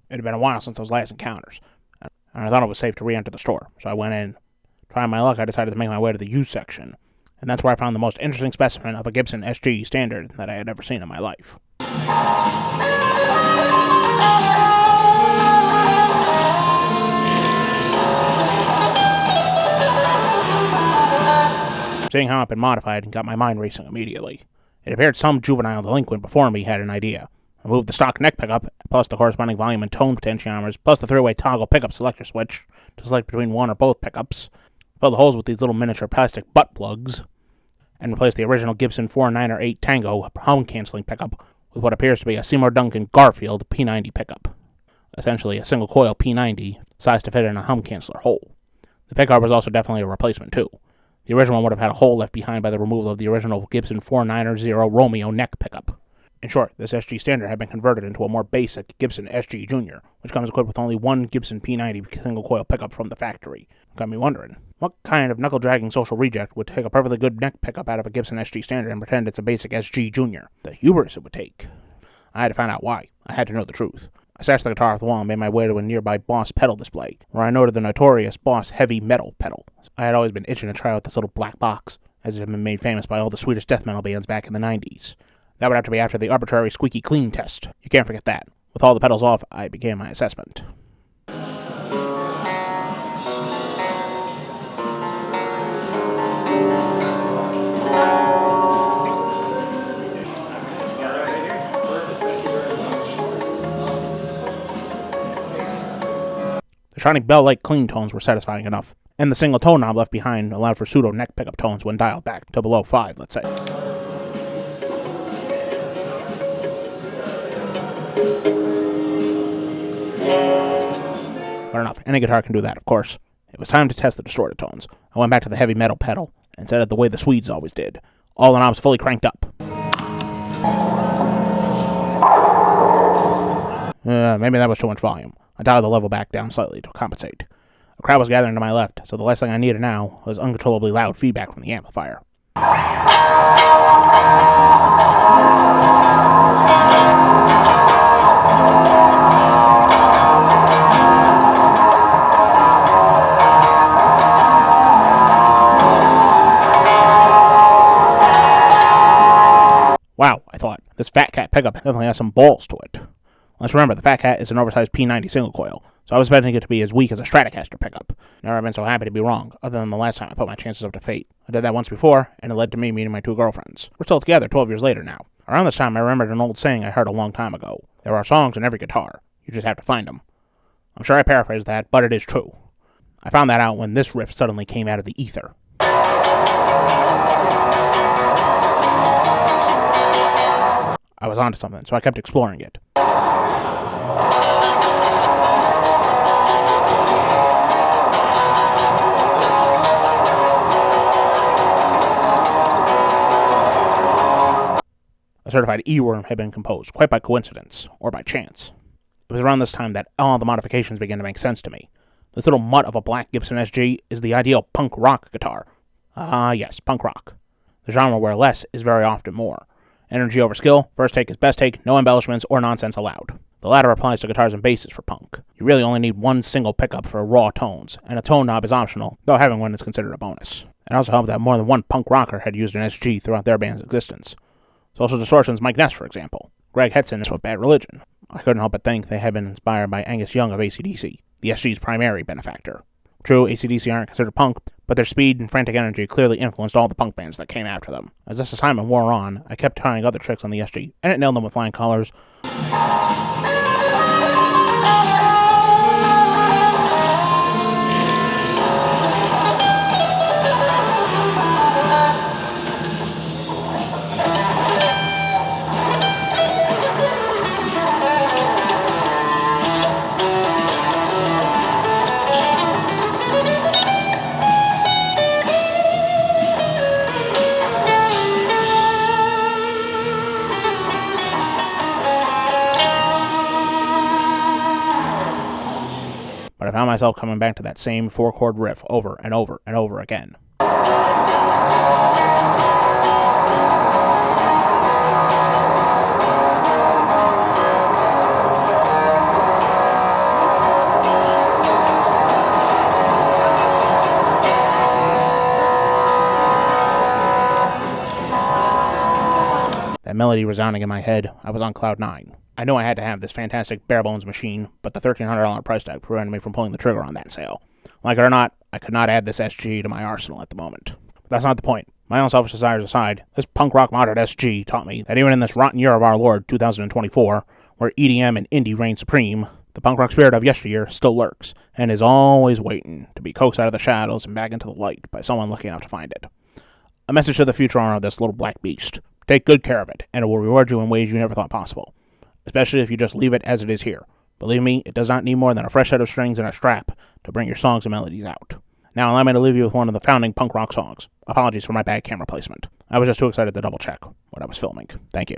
It had been a while since those last encounters, and I thought it was safe to re-enter the store, so I went in. Trying my luck, I decided to make my way to the used section, and that's where I found the most interesting specimen of a Gibson SG standard that I had ever seen in my life. Seeing how it had been modified got my mind racing immediately. It appeared some juvenile delinquent before me had an idea. I moved the stock neck pickup, plus the corresponding volume and tone potentiometers, plus the three-way toggle pickup selector switch to select between one or both pickups, filled the holes with these little miniature plastic butt plugs, and replaced the original Gibson 498 Tango hum-canceling pickup with what appears to be a Seymour Duncan Garfield P90 pickup. Essentially a single-coil P90, sized to fit in a hum-canceler hole. The pickup was also definitely a replacement, too. The original one would have had a hole left behind by the removal of the original Gibson 490 Romeo neck pickup. In short, this SG standard had been converted into a more basic Gibson SG Junior, which comes equipped with only one Gibson P90 single-coil pickup from the factory. Got me wondering, what kind of knuckle-dragging social reject would take a perfectly good neck pickup out of a Gibson SG standard and pretend it's a basic SG Junior? The hubris it would take. I had to find out why. I had to know the truth. I stashed the guitar off the wall and made my way to a nearby Boss pedal display, where I noted the notorious Boss heavy metal pedal. I had always been itching to try out this little black box, as it had been made famous by all the Swedish death metal bands back in the 90s. That would have to be after the arbitrary squeaky clean test. You can't forget that. With all the pedals off, I began my assessment. The shiny bell-like clean tones were satisfying enough, and the single tone knob left behind allowed for pseudo neck pickup tones when dialed back to below 5, let's say. But enough, any guitar can do that, of course. It was time to test the distorted tones. I went back to the heavy metal pedal and set it the way the Swedes always did. All the knobs fully cranked up. Maybe that was too much volume. I dialed the level back down slightly to compensate. A crowd was gathering to my left, so the last thing I needed now was uncontrollably loud feedback from the amplifier. Wow, I thought, this Fat Cat pickup definitely has some balls to it. Let's remember, the Fat Cat is an oversized P90 single coil, so I was expecting it to be as weak as a Stratocaster pickup. Never been so happy to be wrong, other than the last time I put my chances up to fate. I did that once before, and it led to me meeting my two girlfriends. We're still together 12 years later now. Around this time, I remembered an old saying I heard a long time ago. There are songs in every guitar. You just have to find them. I'm sure I paraphrased that, but it is true. I found that out when this riff suddenly came out of the ether. I was onto something, so I kept exploring it. A certified E-worm had been composed, quite by coincidence, or by chance. It was around this time that all the modifications began to make sense to me. This little mutt of a black Gibson SG is the ideal punk rock guitar. Yes, punk rock. The genre where less is very often more. Energy over skill, first take is best take, no embellishments or nonsense allowed. The latter applies to guitars and basses for punk. You really only need one single pickup for raw tones, and a tone knob is optional, though having one is considered a bonus. It also helped that more than one punk rocker had used an SG throughout their band's existence. Social Distortion's Mike Ness, for example. Greg Hetson is with Bad Religion. I couldn't help but think they had been inspired by Angus Young of AC/DC, the SG's primary benefactor. True, AC/DC aren't considered punk, but their speed and frantic energy clearly influenced all the punk bands that came after them. As this assignment wore on, I kept trying other tricks on the SG, and it nailed them with flying colors. But I found myself coming back to that same 4-chord riff over and over and over again. melody resounding in my head, I was on cloud 9. I knew I had to have this fantastic bare-bones machine, but the $1,300 price tag prevented me from pulling the trigger on that sale. Like it or not, I could not add this SG to my arsenal at the moment. But that's not the point. My own selfish desires aside, this punk rock modded SG taught me that even in this rotten year of our Lord, 2024, where EDM and indie reign supreme, the punk rock spirit of yesteryear still lurks, and is always waiting to be coaxed out of the shadows and back into the light by someone lucky enough to find it. A message to the future owner of this little black beast. Take good care of it, and it will reward you in ways you never thought possible. Especially if you just leave it as it is here. Believe me, it does not need more than a fresh set of strings and a strap to bring your songs and melodies out. Now allow me to leave you with one of the founding punk rock songs. Apologies for my bad camera placement. I was just too excited to double check what I was filming. Thank you.